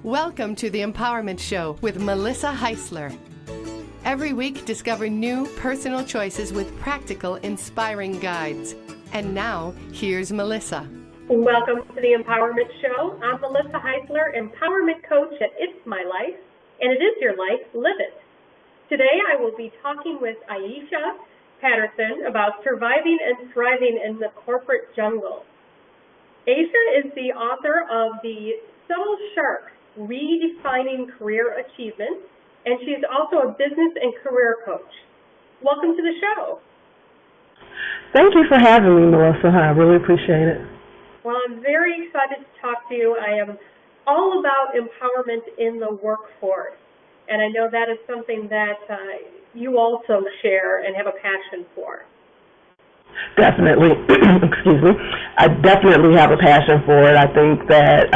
Welcome to the Empowerment Show with Melissa Heisler. Every week, discover new personal choices with practical, inspiring guides. And now, here's Melissa. Welcome to the Empowerment Show. I'm Melissa Heisler, Empowerment Coach at It's My Life, and it is your life, live it. Today, I will be talking with Ayesha Patterson about surviving and thriving in the corporate jungle. Ayesha is the author of the Subtle Shark, Redefining Career Achievement, and she's also a business and career coach. Welcome to the show. Thank you for having me, Melissa. I really appreciate it. Well, I'm very excited to talk to you. I am all about empowerment in the workforce, and I know that is something that you also share and have a passion for. Definitely. Excuse me. I definitely have a passion for it. I think that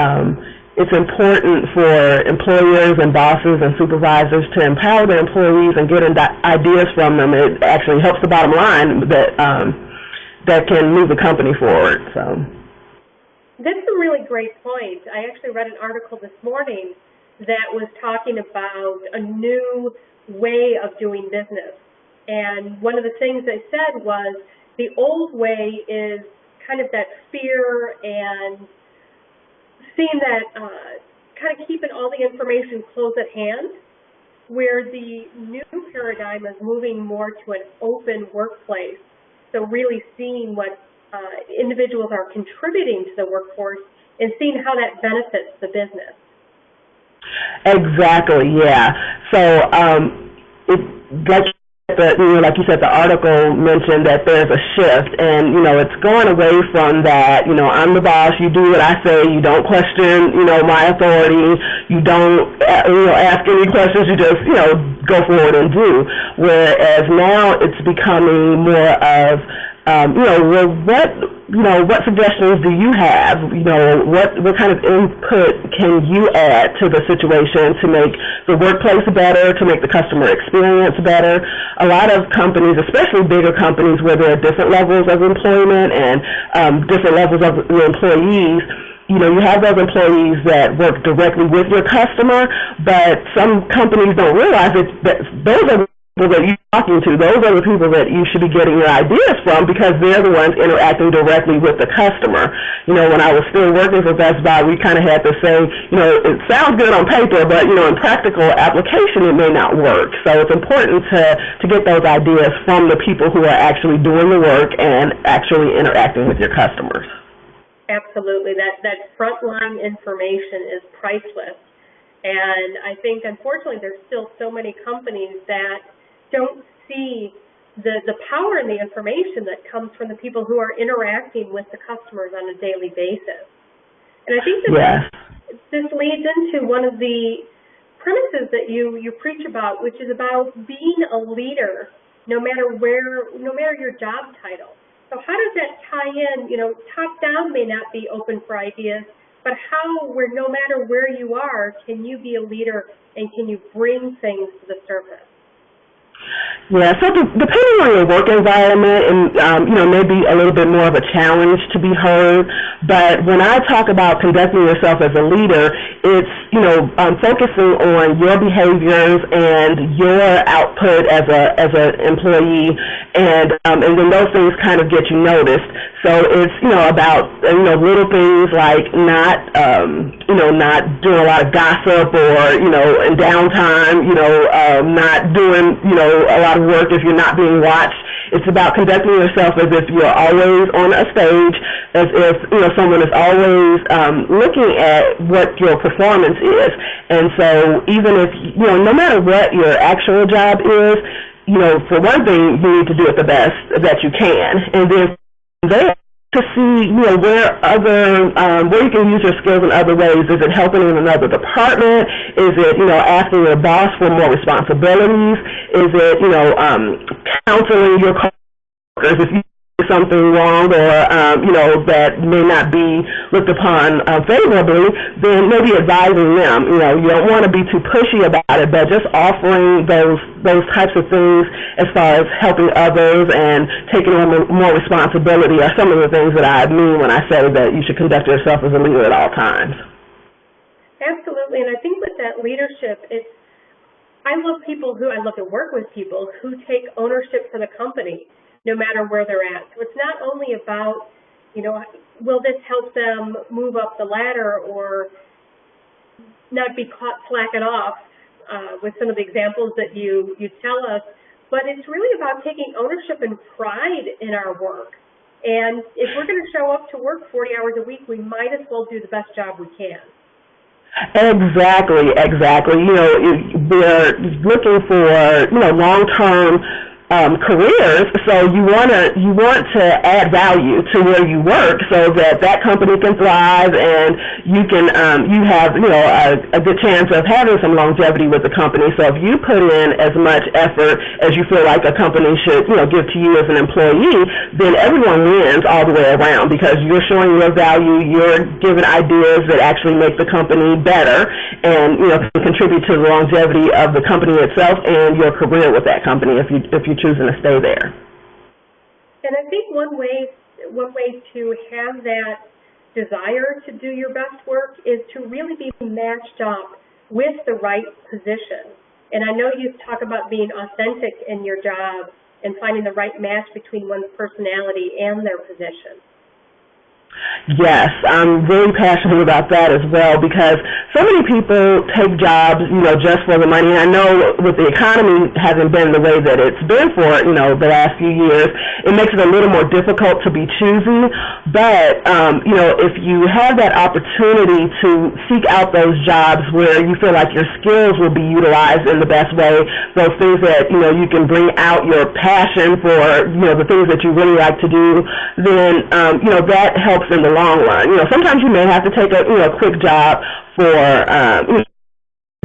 it's important for employers and bosses and supervisors to empower their employees and get ideas from them. It actually helps the bottom line that can move the company forward. So that's a really great point. I actually read an article this morning that was talking about a new way of doing business. And one of the things they said was the old way is kind of that fear and seeing that kind of keeping all the information close at hand, where the new paradigm is moving more to an open workplace. So really seeing what individuals are contributing to the workforce and seeing how that benefits the business. Exactly, yeah. So like you said, the article mentioned that there's a shift, and it's going away from that. I'm the boss. You do what I say. You don't question, my authority. You don't, ask any questions. You just, go forward and do. Whereas now it's becoming more of, what suggestions do you have? What kind of input can you add to the situation to make the workplace better, to make the customer experience better? A lot of companies, especially bigger companies where there are different levels of employment and different levels of employees, you have those employees that work directly with your customer, but some companies don't realize that those are people that you're talking to. Those are the people that you should be getting your ideas from, because they're the ones interacting directly with the customer. When I was still working for Best Buy, we kind of had to say, it sounds good on paper, but, in practical application, it may not work. So it's important to get those ideas from the people who are actually doing the work and actually interacting with your customers. Absolutely. That frontline information is priceless. And I think, unfortunately, there's still so many companies that don't see the power and the information that comes from the people who are interacting with the customers on a daily basis. And I think that this leads into one of the premises that you preach about, which is about being a leader no matter your job title. So how does that tie in? Top down may not be open for ideas, but no matter where you are, can you be a leader and can you bring things to the surface? Yeah, so depending on your work environment, and maybe a little bit more of a challenge to be heard. But when I talk about conducting yourself as a leader, it's focusing on your behaviors and your output as an employee, and then those things kind of get you noticed. So it's about little things like not doing a lot of gossip, or in downtime, not doing a lot of work if you're not being watched. It's about conducting yourself as if you're always on a stage, as if someone is always looking at what your performance is. And so even if no matter what your actual job is, for one thing, you need to do it the best that you can, and then there to see where you can use your skills in other ways. Is it helping in another department? Is it asking your boss for more responsibilities? Is it counseling your coworkers if you do something wrong, or that may not be looked upon favorably? Then maybe advising them. You don't want to be too pushy about it, but just offering those types of things as far as helping others and taking on more responsibility are some of the things that I mean when I say that you should conduct yourself as a leader at all times. Absolutely. absolutely. And I think with that leadership, I love to work with people who take ownership for the company, no matter where they're at. So it's not only about, will this help them move up the ladder or not be caught slacking off with some of the examples that you tell us, but it's really about taking ownership and pride in our work. And if we're going to show up to work 40 hours a week, we might as well do the best job we can. Exactly. We're looking for, long-term careers, so you want to add value to where you work so that company can thrive and you can you have a good chance of having some longevity with the company. So if you put in as much effort as you feel like a company should give to you as an employee, then everyone wins all the way around because you're showing your value, you're giving ideas that actually make the company better and can contribute to the longevity of the company itself and your career with that company if you choosing to stay there. And I think one way to have that desire to do your best work is to really be matched up with the right position. And I know you talk about being authentic in your job and finding the right match between one's personality and their position. Yes, I'm very passionate about that as well because so many people take jobs, just for the money. And I know with the economy hasn't been the way that it's been for, the last few years, it makes it a little more difficult to be choosy. But, if you have that opportunity to seek out those jobs where you feel like your skills will be utilized in the best way, those things that, you can bring out your passion for, the things that you really like to do, then, that helps in the long run. Sometimes you may have to take a quick job for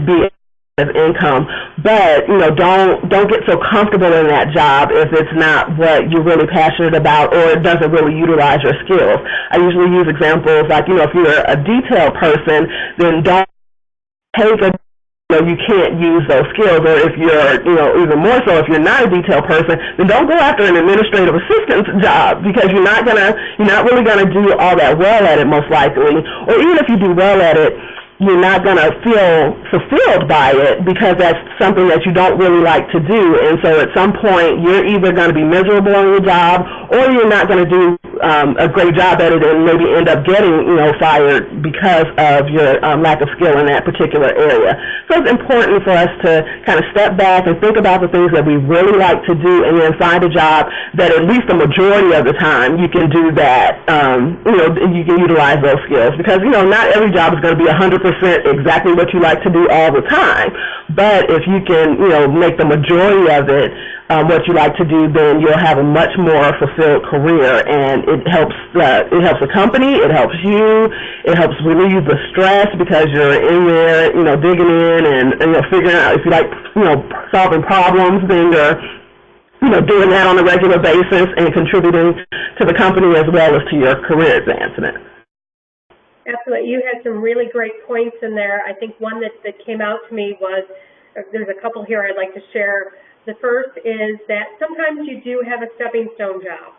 be as income, but don't get so comfortable in that job if it's not what you're really passionate about or it doesn't really utilize your skills. I usually use examples like if you're a detail person, then don't take a you can't use those skills, or if you're, even more so, if you're not a detail person, then don't go after an administrative assistant's job because you're not really gonna do all that well at it most likely, or even if you do well at it, you're not gonna feel fulfilled by it because that's something that you don't really like to do, and so at some point you're either gonna be miserable on your job or you're not gonna do a great job at it and maybe end up getting, fired because of your lack of skill in that particular area. So it's important for us to kind of step back and think about the things that we really like to do and then find a job that at least the majority of the time you can do that, you can utilize those skills because, not every job is going to be 100% exactly what you like to do all the time. But if you can, make the majority of it what you like to do, then you'll have a much more fulfilled career, and it helps the company, it helps you, it helps relieve the stress because you're in there, digging in and figuring out if you like, solving problems, then you're doing that on a regular basis and contributing to the company as well as to your career advancement. Absolutely. You had some really great points in there. I think one that came out to me was, there's a couple here I'd like to share. The first is that sometimes you do have a stepping stone job,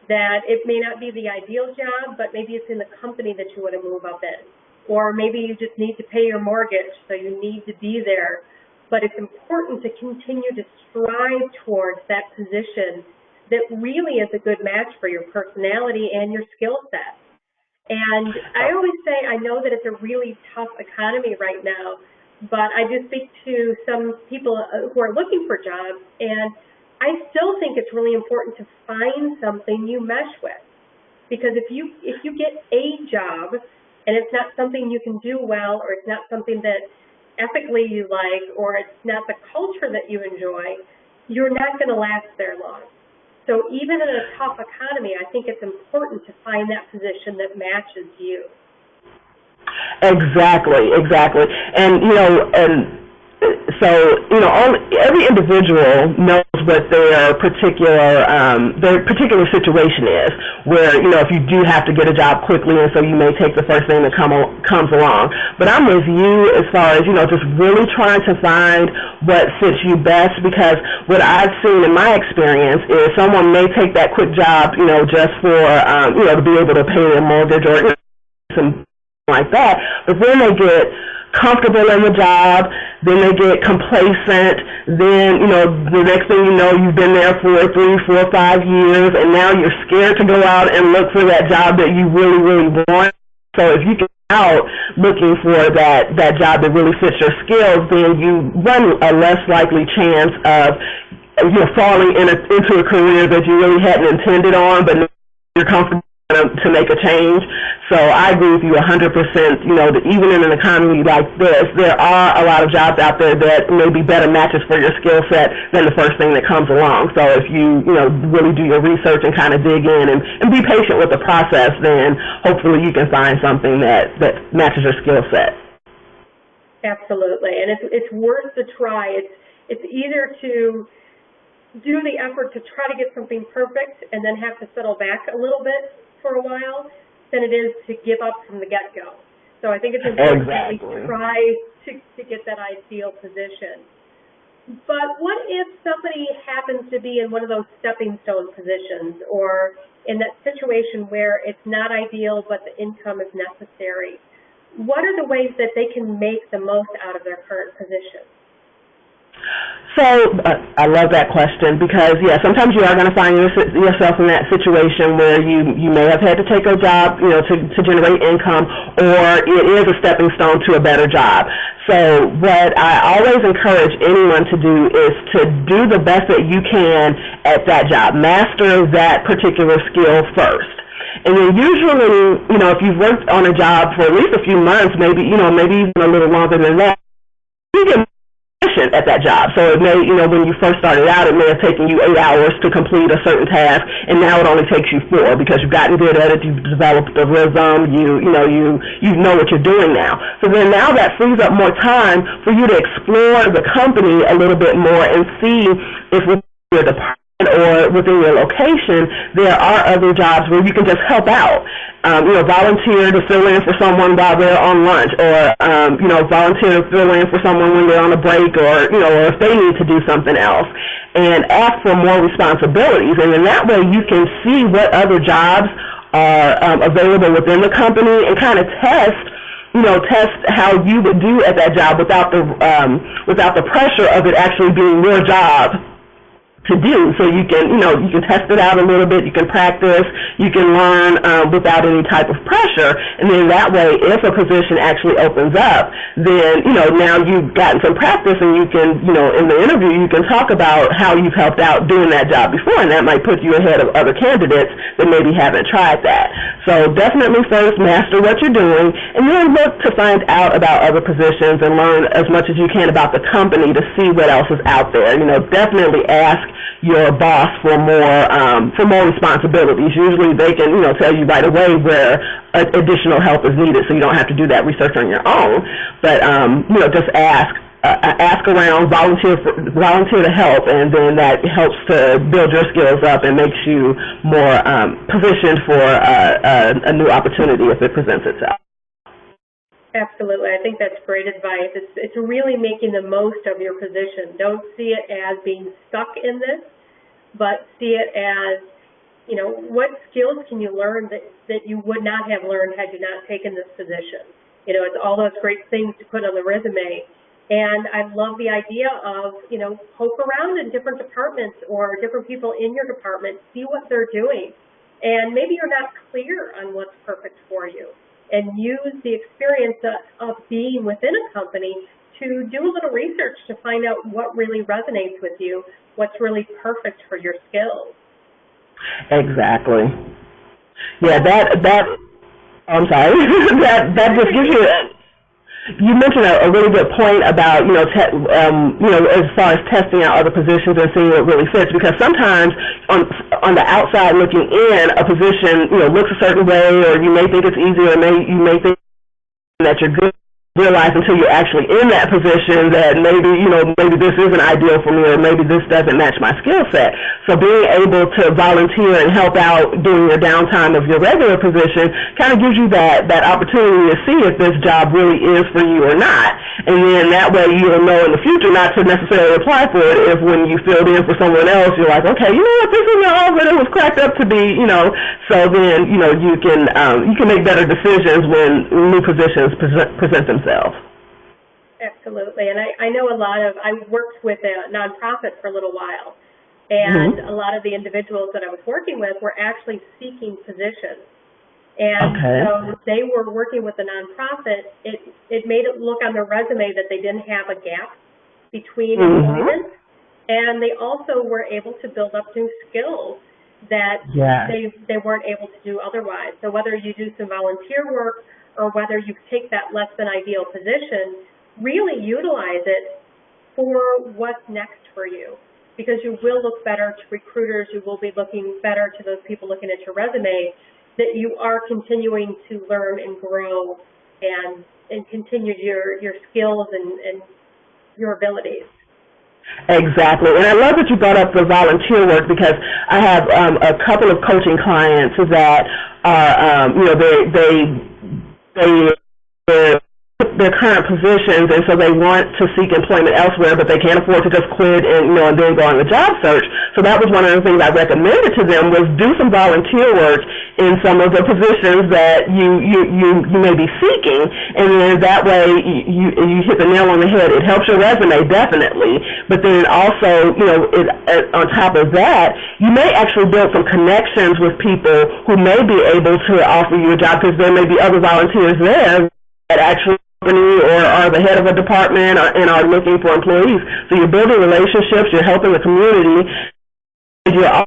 that it may not be the ideal job, but maybe it's in the company that you want to move up in. Or maybe you just need to pay your mortgage, so you need to be there. But it's important to continue to strive towards that position that really is a good match for your personality and your skill set. And I always say, I know that it's a really tough economy right now, but I do speak to some people who are looking for jobs, and I still think it's really important to find something you mesh with. Because if you get a job and it's not something you can do well, or it's not something that ethically you like, or it's not the culture that you enjoy, you're not going to last there long. So even in a tough economy, I think it's important to find that position that matches you. Exactly. And, so, every individual knows what their particular situation is, where, if you do have to get a job quickly, and so you may take the first thing that comes along. But I'm with you as far as, just really trying to find what fits you best, because what I've seen in my experience is someone may take that quick job, just for, to be able to pay their mortgage or some like that, but then they get comfortable in the job, then they get complacent, then, the next thing you know, you've been there for 3, 4, 5 years, and now you're scared to go out and look for that job that you really, really want. So if you get out looking for that job that really fits your skills, then you run a less likely chance of falling into a career that you really hadn't intended on, but you're comfortable to make a change. So I agree with you 100%. That even in an economy like this, there are a lot of jobs out there that may be better matches for your skill set than the first thing that comes along. So if you, really do your research and kind of dig in and be patient with the process, then hopefully you can find something that matches your skill set. Absolutely, and it's worth the try. It's either to do the effort to try to get something perfect and then have to settle back a little bit for a while than it is to give up from the get-go. So I think it's important that we try to get that ideal position. But what if somebody happens to be in one of those stepping stone positions, or in that situation where it's not ideal but the income is necessary? What are the ways that they can make the most out of their current position? So I love that question because, sometimes you are going to find yourself in that situation where you may have had to take a job, to generate income, or it is a stepping stone to a better job. So what I always encourage anyone to do is to do the best that you can at that job. Master that particular skill first. And then usually, if you've worked on a job for at least a few months, maybe even a little longer than that, you get at that job. So it may, when you first started out, it may have taken you 8 hours to complete a certain task, and now it only takes you 4 because you've gotten good at it, you've developed a rhythm, you know what you're doing now. So then now that frees up more time for you to explore the company a little bit more and see if within your department or within your location there are other jobs where you can just help out. Volunteer to fill in for someone while they're on lunch, or, volunteer to fill in for someone when they're on a break, or if they need to do something else, and ask for more responsibilities. And in that way, you can see what other jobs are available within the company and kind of test how you would do at that job without the pressure of it actually being your job to do. So you can, you can test it out a little bit, you can practice, you can learn without any type of pressure, and then that way, if a position actually opens up, then, now you've gotten some practice, and you can, in the interview, you can talk about how you've helped out doing that job before, and that might put you ahead of other candidates that maybe haven't tried that. So definitely first master what you're doing, and then look to find out about other positions and learn as much as you can about the company to see what else is out there. Definitely ask your boss for more responsibilities. Usually they can, tell you right away where additional help is needed, so you don't have to do that research on your own. But just ask around, volunteer to help, and then that helps to build your skills up and makes you more positioned for a new opportunity if it presents itself. Absolutely. I think that's great advice. It's really making the most of your position. Don't see it as being stuck in this, but see it as, what skills can you learn that you would not have learned had you not taken this position? It's all those great things to put on the resume. And I love the idea of, poke around in different departments or different people in your department, see what they're doing. And maybe you're not clear on what's perfect for you, and use the experience of being within a company to do a little research to find out what really resonates with you, what's really perfect for your skills. Exactly. Yeah, I'm sorry, that just gives you, you mentioned a really good point about, as far as testing out other positions and seeing what really fits, because sometimes on the outside looking in, a position, looks a certain way, or you may think it's easy, or you may think that you're good, realize until you're actually in that position that maybe, maybe this isn't ideal for me, or maybe this doesn't match my skill set. So being able to volunteer and help out during your downtime of your regular position kind of gives you that opportunity to see if this job really is for you or not. And then that way you'll know in the future not to necessarily apply for it if when you filled in for someone else, you're like, okay, you know what, this isn't all that it was cracked up to be, So then, you can make better decisions when new positions present themselves. Absolutely. And I know I worked with a nonprofit for a little while, and a lot of the individuals that I was working with were actually seeking positions. And so they were working with a nonprofit. It made it look on their resume that they didn't have a gap between employment, and they also were able to build up new skills that they weren't able to do otherwise. So whether you do some volunteer work or whether you take that less than ideal position, really utilize it for what's next for you, because you will look better to recruiters, you will be looking better to those people looking at your resume, that you are continuing to learn and grow and continue your skills and your abilities. Exactly. And I love that you brought up the volunteer work, because I have a couple of coaching clients that are, they're their current positions, and so they want to seek employment elsewhere, but they can't afford to just quit and then go on the job search. So that was one of the things I recommended to them, was do some volunteer work in some of the positions that you may be seeking, and then that way you hit the nail on the head. It helps your resume, definitely, but then also, on top of that, you may actually build some connections with people who may be able to offer you a job, because there may be other volunteers there that actually or are the head of a department and are looking for employees. So you're building relationships, you're helping the community, and you're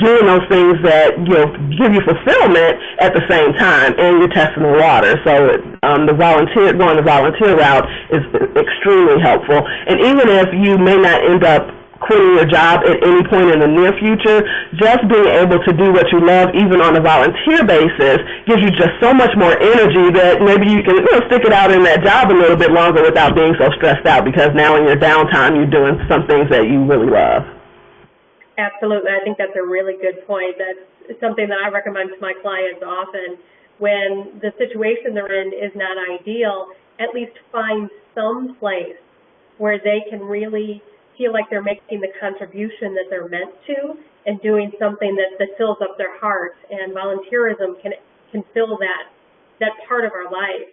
doing those things that give you fulfillment at the same time, and you're testing the water. So going the volunteer route is extremely helpful. And even if you may not end up quitting your job at any point in the near future, just being able to do what you love, even on a volunteer basis, gives you just so much more energy that maybe you can stick it out in that job a little bit longer without being so stressed out, because now in your downtime you're doing some things that you really love. Absolutely. I think that's a really good point. That's something that I recommend to my clients often. When the situation they're in is not ideal, at least find some place where they can really feel like they're making the contribution that they're meant to, and doing something that fills up their heart. And volunteerism can fill that part of our life.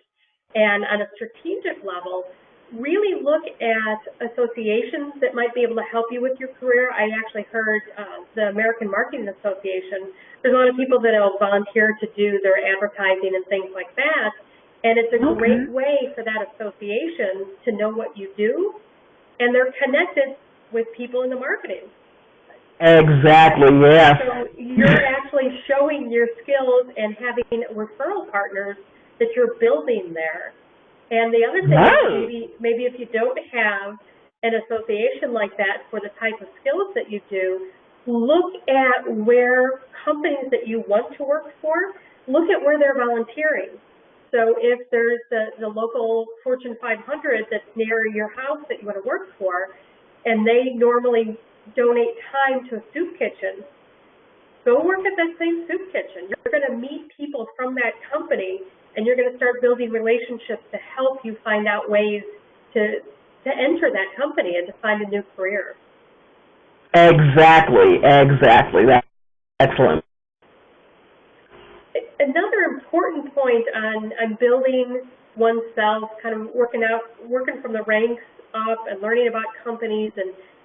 And on a strategic level, really look at associations that might be able to help you with your career. I actually heard the American Marketing Association. There's a lot of people that will volunteer to do their advertising and things like that. And it's a great way for that association to know what you do, and they're connected with people in the marketing. Exactly, yes. So you're actually showing your skills and having referral partners that you're building there. And the other thing is maybe if you don't have an association like that for the type of skills that you do, look at where companies that you want to work for, look at where they're volunteering. So if there's the local Fortune 500 that's near your house that you want to work for, and they normally donate time to a soup kitchen, go work at that same soup kitchen. You're going to meet people from that company, and you're going to start building relationships to help you find out ways to enter that company and to find a new career. Exactly. That's excellent. Another important point on building oneself, kind of working from the ranks up and learning about companies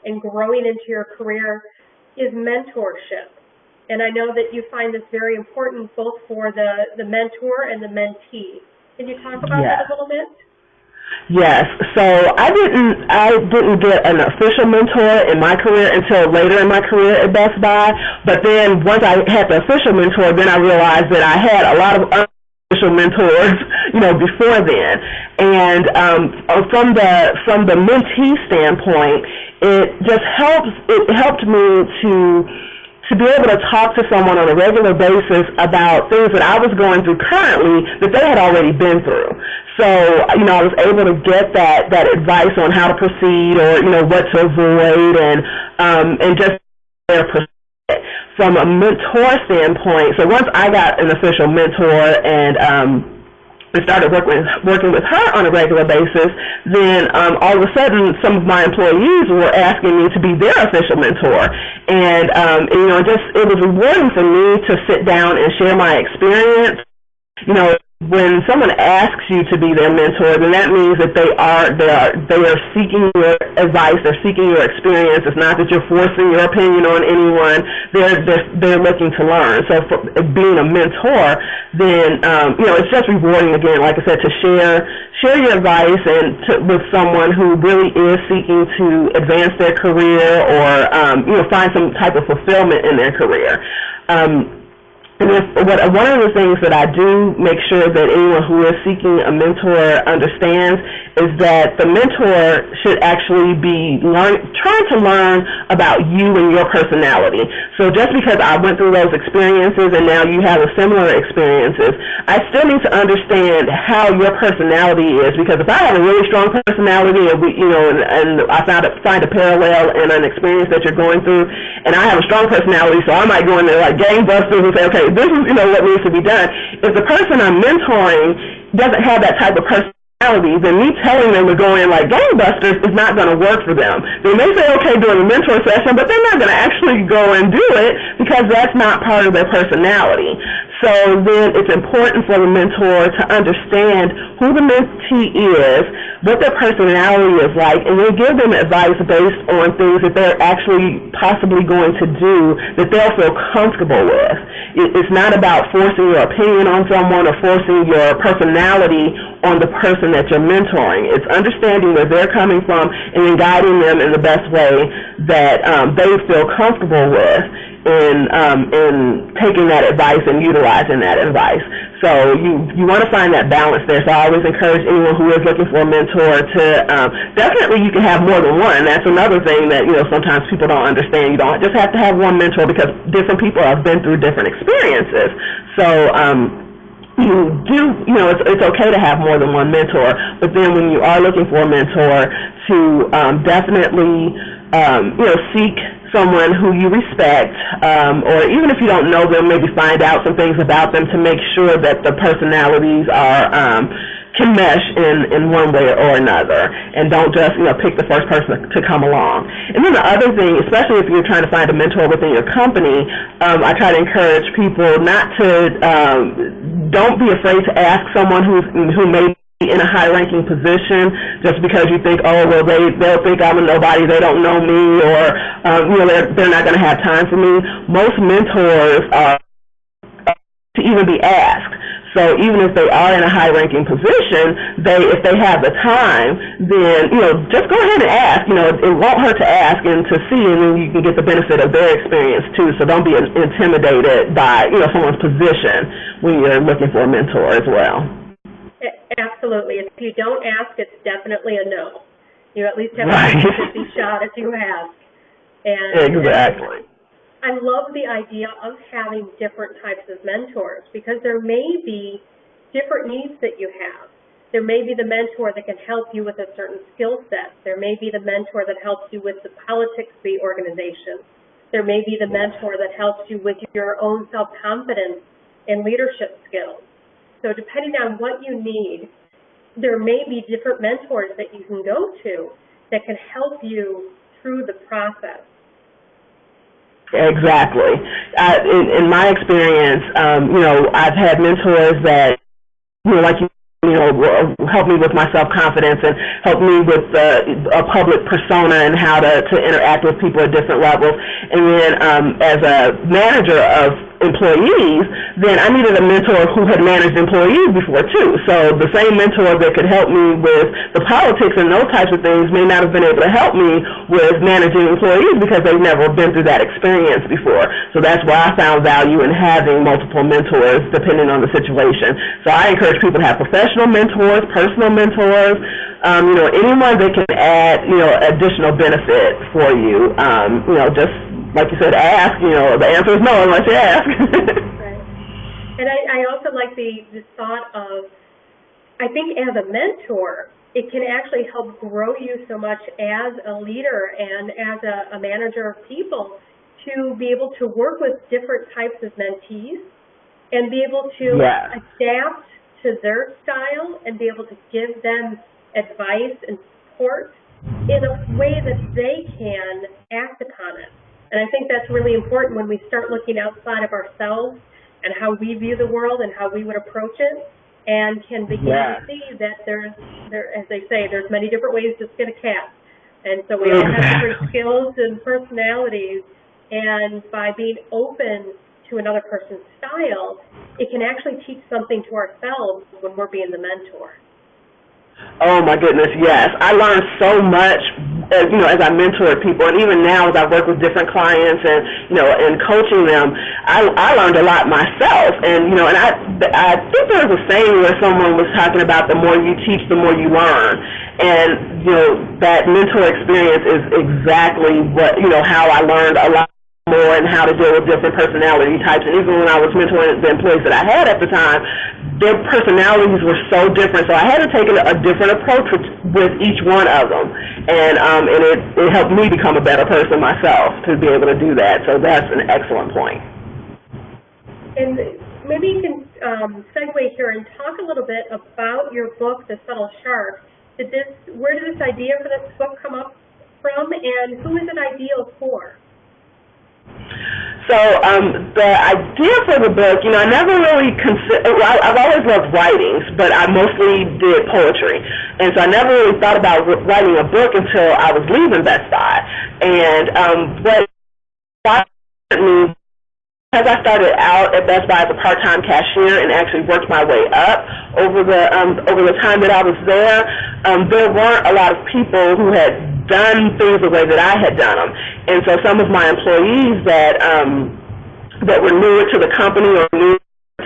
and growing into your career, is mentorship. And I know that you find this very important both for the mentor and the mentee. Can you talk about that a little bit? Yes. So I didn't get an official mentor in my career until later in my career at Best Buy. But then once I had the official mentor, then I realized that I had a lot of unofficial mentors, before then. And from the mentee standpoint, it just helped me to be able to talk to someone on a regular basis about things that I was going through currently that they had already been through. So, I was able to get that advice on how to proceed, or, what to avoid, and just their perspective. From a mentor standpoint, so once I got an official mentor and I started working with her on a regular basis, then all of a sudden some of my employees were asking me to be their official mentor. And, it was rewarding for me to sit down and share my experience. When someone asks you to be their mentor, then that means that they are seeking your advice, they're seeking your experience. It's not that you're forcing your opinion on anyone. They're looking to learn. So for being a mentor, then it's just rewarding, again, like I said, to share your advice with someone who really is seeking to advance their career, or find some type of fulfillment in their career. And one of the things that I do make sure that anyone who is seeking a mentor understands is that the mentor should actually be trying to learn about you and your personality. So just because I went through those experiences and now you have similar experiences, I still need to understand how your personality is, because if I have a really strong personality and I find a parallel in an experience that you're going through, and I have a strong personality, so I might go in there like gangbusters and say, okay, this is what needs to be done. If the person I'm mentoring doesn't have that type of personality, then me telling them to go in like gangbusters is not going to work for them. They may say okay during the mentor session, but they're not going to actually go and do it because that's not part of their personality. So then it's important for the mentor to understand who the mentee is, what their personality is like, and then give them advice based on things that they're actually possibly going to do that they'll feel comfortable with. It's not about forcing your opinion on someone or forcing your personality on the person that you're mentoring. It's understanding where they're coming from and then guiding them in the best way that they feel comfortable with in taking that advice and utilizing that advice. So you want to find that balance there. So I always encourage anyone who is looking for a mentor to definitely, you can have more than one. That's another thing that sometimes people don't understand. You don't just have to have one mentor because different people have been through different experiences. So it's okay to have more than one mentor, but then when you are looking for a mentor, to definitely seek someone who you respect, or even if you don't know them, maybe find out some things about them to make sure that the personalities can mesh in one way or another, and don't just pick the first person to come along. And then the other thing, especially if you're trying to find a mentor within your company, I try to encourage people not to don't be afraid to ask someone who may in a high-ranking position just because you think, oh, well, they'll think I'm a nobody, they don't know me, or they're not going to have time for me. Most mentors are to even be asked. So even if they are in a high-ranking position, if they have the time, then just go ahead and ask. It won't hurt to ask and to see, and then you can get the benefit of their experience too. So don't be intimidated by someone's position when you're looking for a mentor as well. Absolutely. If you don't ask, it's definitely a no. You at least have a 50 shot if you ask. And exactly. I love the idea of having different types of mentors, because there may be different needs that you have. There may be the mentor that can help you with a certain skill set. There may be the mentor that helps you with the politics of the organization. There may be the mentor that helps you with your own self-confidence and leadership skills. So depending on what you need, there may be different mentors that you can go to that can help you through the process. Exactly. In my experience, I've had mentors that, like help me with my self-confidence and help me with a public persona and how to interact with people at different levels. And then as a manager of employees, then I needed a mentor who had managed employees before too. So the same mentor that could help me with the politics and those types of things may not have been able to help me with managing employees because they've never been through that experience before. So that's why I found value in having multiple mentors depending on the situation. So I encourage people to have professional mentors, personal mentors, anyone that can add, additional benefit for you. Just like you said, ask. The answer is no unless you ask. Right. And I also like the thought of, I think as a mentor, it can actually help grow you so much as a leader and as a manager of people to be able to work with different types of mentees and be able to adapt to their style and be able to give them advice and support in a way that they can act upon it. And I think that's really important when we start looking outside of ourselves and how we view the world and how we would approach it, and can begin to see that as they say, there's many different ways to skin a cat. And so we all have different skills and personalities, and by being open to another person's style, it can actually teach something to ourselves when we're being the mentor. Oh my goodness, yes. I learned so much as I mentored people, and even now as I work with different clients and coaching them, I learned a lot myself. And I think there's a saying where someone was talking about the more you teach, the more you learn. And that mentor experience is exactly what how I learned a lot more and how to deal with different personality types. And even when I was mentoring the employees that I had at the time, their personalities were so different, so I had to take a different approach with each one of them, and it helped me become a better person myself to be able to do that. So that's an excellent point. And maybe you can segue here and talk a little bit about your book, The Subtle Shark. Where did this idea for this book come up from, and who is it ideal for? So the idea for the book, I never really I've always loved writings, but I mostly did poetry. And so I never really thought about writing a book until I was leaving Best Buy. And what inspired me, as I started out at Best Buy as a part-time cashier and actually worked my way up over the time that I was there, there weren't a lot of people who had done things the way that I had done them. And so some of my employees that were newer to the company or new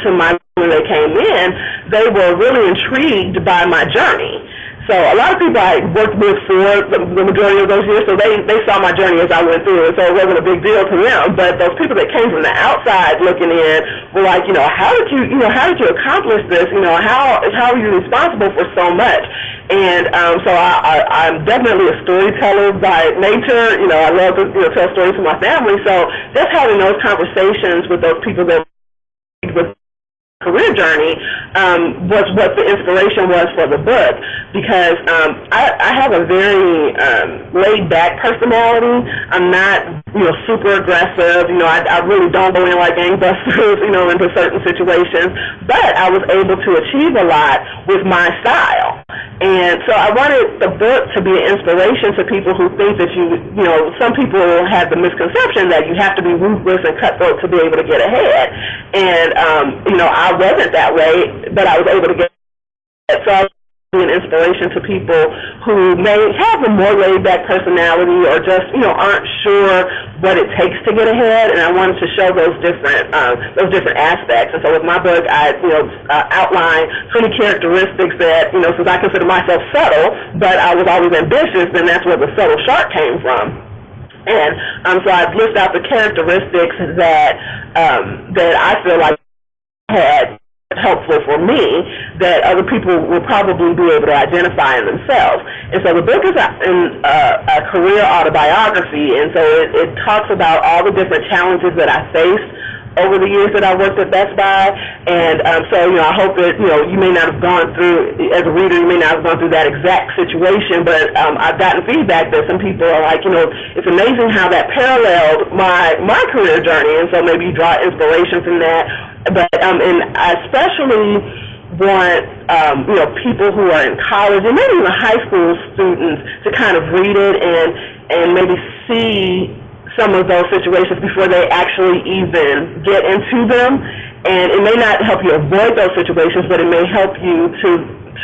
to when they came in, they were really intrigued by my journey. So a lot of people I worked with for the majority of those years, so they saw my journey as I went through it, so it wasn't a big deal to them. But those people that came from the outside looking in were like, how did you accomplish this? How are you responsible for so much? And so I'm definitely a storyteller by nature. I love to tell stories to my family. So just having those conversations with those people that with career journey was what the inspiration was for the book, because I have a very laid-back personality. I'm not super aggressive. I really don't go in like gangbusters into certain situations, but I was able to achieve a lot with my style. And so I wanted the book to be an inspiration to people who think that some people have the misconception that you have to be ruthless and cutthroat to be able to get ahead. And I wasn't that way, but I was able to get ahead. So I was an inspiration to people who may have a more laid-back personality or just aren't sure what it takes to get ahead. And I wanted to show those different aspects. And so with my book, I outlined 20 characteristics that since I consider myself subtle, but I was always ambitious, then that's where the subtle shark came from. And so I list out the characteristics that I feel like had helpful for me that other people will probably be able to identify in themselves. And so the book is a career autobiography, and so it talks about all the different challenges that I faced over the years that I worked at Best Buy. And so I hope that you may not have gone through, as a reader, you may not have gone through that exact situation, but I've gotten feedback that some people are like, it's amazing how that paralleled my career journey, and so maybe you draw inspiration from that. But and I especially want people who are in college and maybe even high school students to kind of read it and maybe see some of those situations before they actually even get into them. And it may not help you avoid those situations, but it may help you to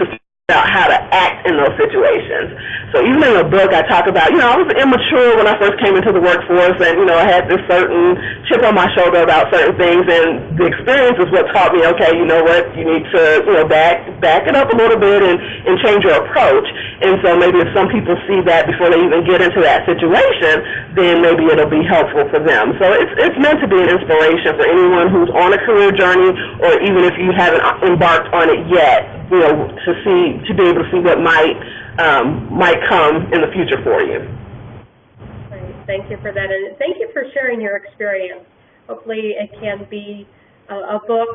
figure out how to act in those situations. So even in the book, I talk about, I was immature when I first came into the workforce, and, I had this certain chip on my shoulder about certain things, and the experience is what taught me, okay, you know what, you need to, back it up a little bit and change your approach. And so maybe if some people see that before they even get into that situation, then maybe it'll be helpful for them. So it's meant to be an inspiration for anyone who's on a career journey, or even if you haven't embarked on it yet, to be able to see what might come in the future for you. Great. Thank you for that, and thank you for sharing your experience. Hopefully it can be a book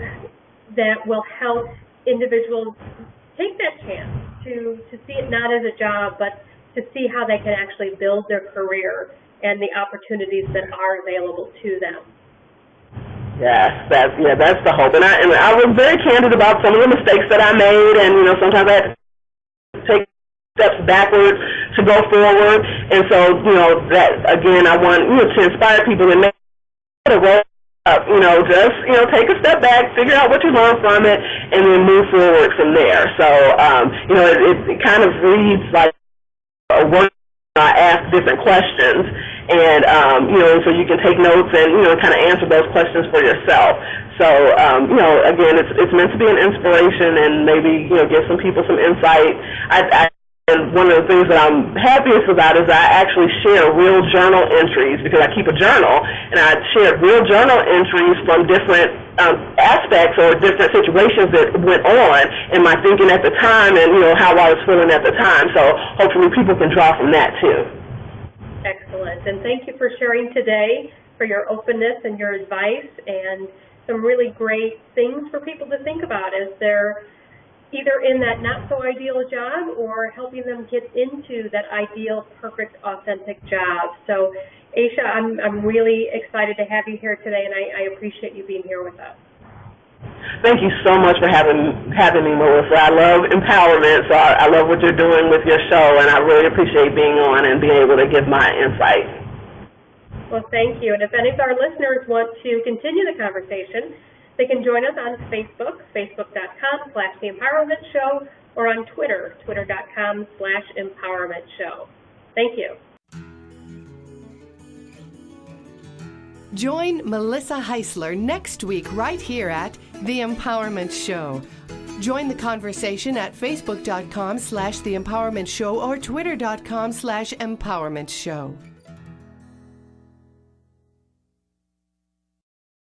that will help individuals take that chance to see it not as a job, but to see how they can actually build their career and the opportunities that are available to them. Yes, that's the hope. And I was very candid about some of the mistakes that I made, and sometimes I had to take steps backwards to go forward. And so that again, I want to inspire people to make a roll up. Just take a step back, figure out what you learned from it, and then move forward from there. So it kind of reads like a work. I ask different questions, and so you can take notes and kind of answer those questions for yourself. So again, it's meant to be an inspiration and maybe give some people some insight. And one of the things that I'm happiest about is I actually share real journal entries, because I keep a journal, and I shared real journal entries from different aspects or different situations that went on in my thinking at the time, and how I was feeling at the time. So hopefully people can draw from that too. Excellent, and thank you for sharing today, for your openness and your advice, and some really great things for people to think about as they're either in that not-so-ideal job or helping them get into that ideal, perfect, authentic job. So, Ayesha, I'm really excited to have you here today, and I appreciate you being here with us. Thank you so much for having me, Melissa. I love empowerment, so I love what you're doing with your show, and I really appreciate being on and being able to give my insight. Well, thank you. And if any of our listeners want to continue the conversation, they can join us on Facebook, facebook.com/The Empowerment Show, or on Twitter, twitter.com/Empowerment Show. Thank you. Join Melissa Heisler next week right here at The Empowerment Show. Join the conversation at facebook.com/The Empowerment Show or twitter.com/Empowerment Show.